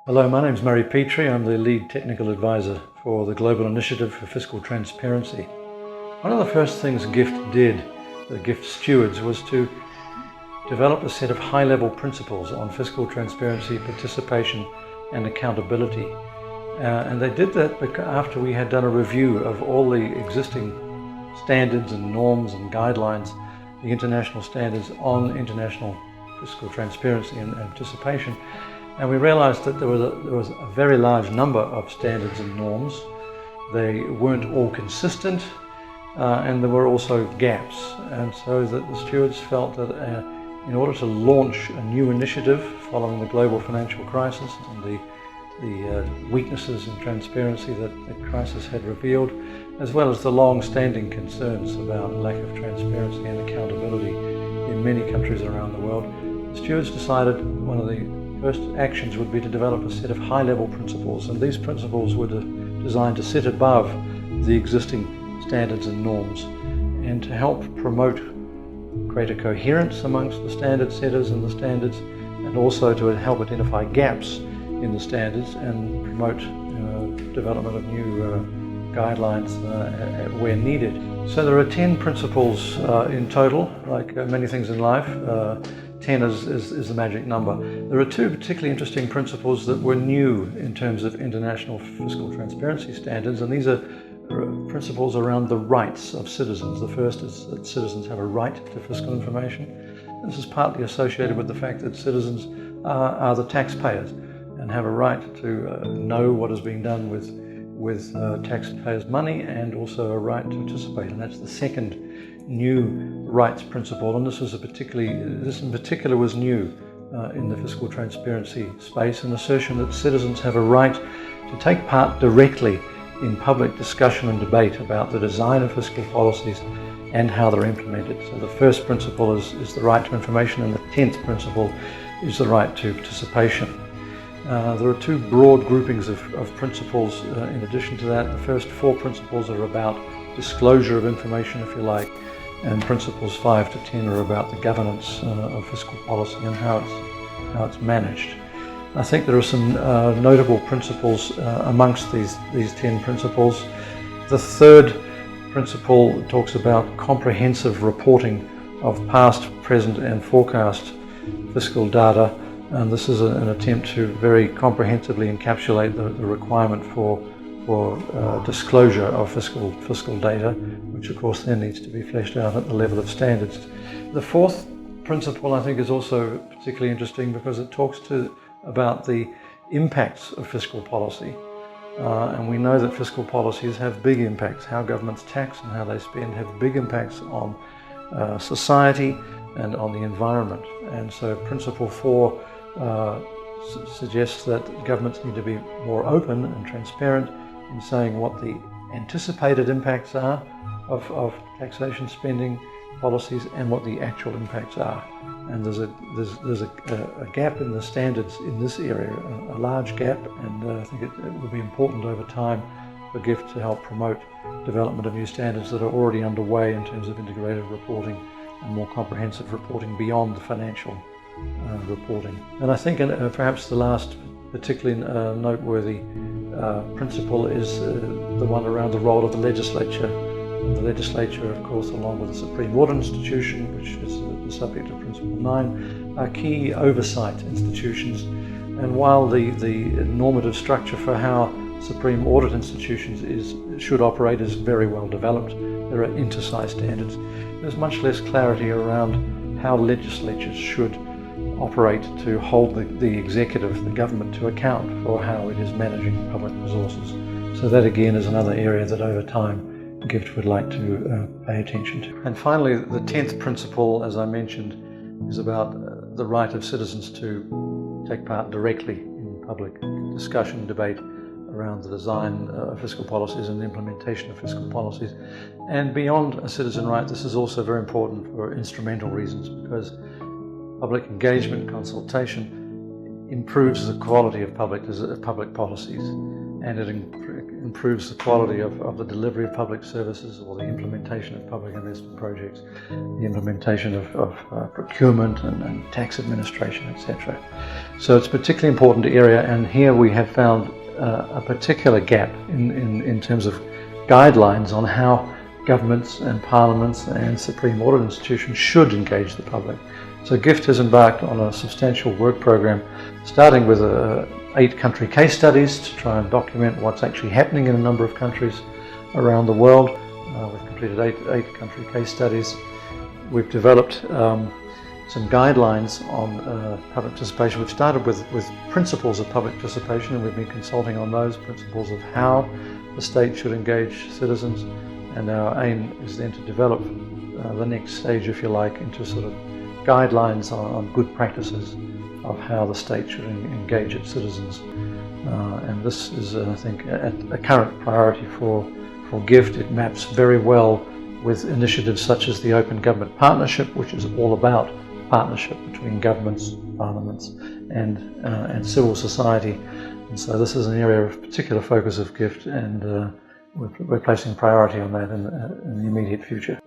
Hello, my name is Petrie. I'm the lead technical advisor for the Global Initiative for Fiscal Transparency. One of the first things GIFT did, the GIFT stewards, was to develop a set of high-level principles on fiscal transparency, participation and accountability. And they did that after we had done a review of all the existing standards and norms and guidelines, the international standards on international fiscal transparency and participation. And we realized that there was a very large number of standards and norms. They weren't all consistent, and there were also gaps. And so that the stewards felt that in order to launch a new initiative following the global financial crisis and the weaknesses in transparency that the crisis had revealed, as well as the long-standing concerns about lack of transparency and accountability in many countries around the world, the stewards decided one of the first actions would be to develop a set of high-level principles, and these principles were designed to sit above the existing standards and norms and to help promote greater coherence amongst the standard setters and the standards, and also to help identify gaps in the standards and promote development of new guidelines where needed. So there are 10 principles in total. Like many things in life, 10 is the magic number. There are two particularly interesting principles that were new in terms of international fiscal transparency standards, and these are principles around the rights of citizens. The first is that citizens have a right to fiscal information. This is partly associated with the fact that citizens are the taxpayers and have a right to know what is being done with taxpayers' money, and also a right to participate. And that's the second new rights principle, and this in particular was new in the fiscal transparency space, an assertion that citizens have a right to take part directly in public discussion and debate about the design of fiscal policies and how they're implemented. So the first principle is the right to information, and the 10th principle is the right to participation. There are two broad groupings of principles in addition to that. The first 4 principles are about disclosure of information, if you like, and principles 5 to 10 are about the governance of fiscal policy and how it's managed. I think there are some notable principles amongst these 10 principles. The third principle talks about comprehensive reporting of past, present and forecast fiscal data, and this is an attempt to very comprehensively encapsulate the requirement for disclosure of fiscal data, which of course then needs to be fleshed out at the level of standards. The fourth principle, I think, is also particularly interesting because it talks about the impacts of fiscal policy. And we know that fiscal policies have big impacts. How governments tax and how they spend have big impacts on society and on the environment. And so principle 4 suggests that governments need to be more open and transparent in saying what the anticipated impacts are of taxation spending policies and what the actual impacts are. And there's a gap in the standards in this area, a large gap, and I think it will be important over time for GIFT to help promote development of new standards that are already underway in terms of integrated reporting and more comprehensive reporting beyond the financial reporting. And I think perhaps the last particularly noteworthy principle is the one around the role of the legislature. And the legislature, of course, along with the Supreme Audit Institution, which is the subject of Principle 9, are key oversight institutions. And while the normative structure for how Supreme Audit institutions should operate is very well developed, there are inter-SAI standards. There's much less clarity around how legislatures should operate to hold the executive, the government, to account for how it is managing public resources. So that again is another area that over time GIFT would like to pay attention to. And finally, the 10th principle, as I mentioned, is about the right of citizens to take part directly in public discussion, debate around the design of fiscal policies and the implementation of fiscal policies. And beyond a citizen right, this is also very important for instrumental reasons, because public engagement, consultation improves the quality of public policies, and it improves the quality of the delivery of public services or the implementation of public investment projects, the implementation of procurement and tax administration, etc. So it's a particularly important area, and here we have found a particular gap in terms of guidelines on how governments and parliaments and supreme audit institutions should engage the public. So GIFT has embarked on a substantial work program, starting with 8 country case studies to try and document what's actually happening in a number of countries around the world. We've completed eight country case studies. We've developed some guidelines on public participation. We've started with principles of public participation, and we've been consulting on those principles of how the state should engage citizens, and our aim is then to develop the next stage, if you like, into sort of guidelines on good practices of how the state should engage its citizens. And this is, I think, a current priority for GIFT. It maps very well with initiatives such as the Open Government Partnership, which is all about partnership between governments, parliaments, and civil society. And so this is an area of particular focus of GIFT, and we're placing priority on that in the immediate future.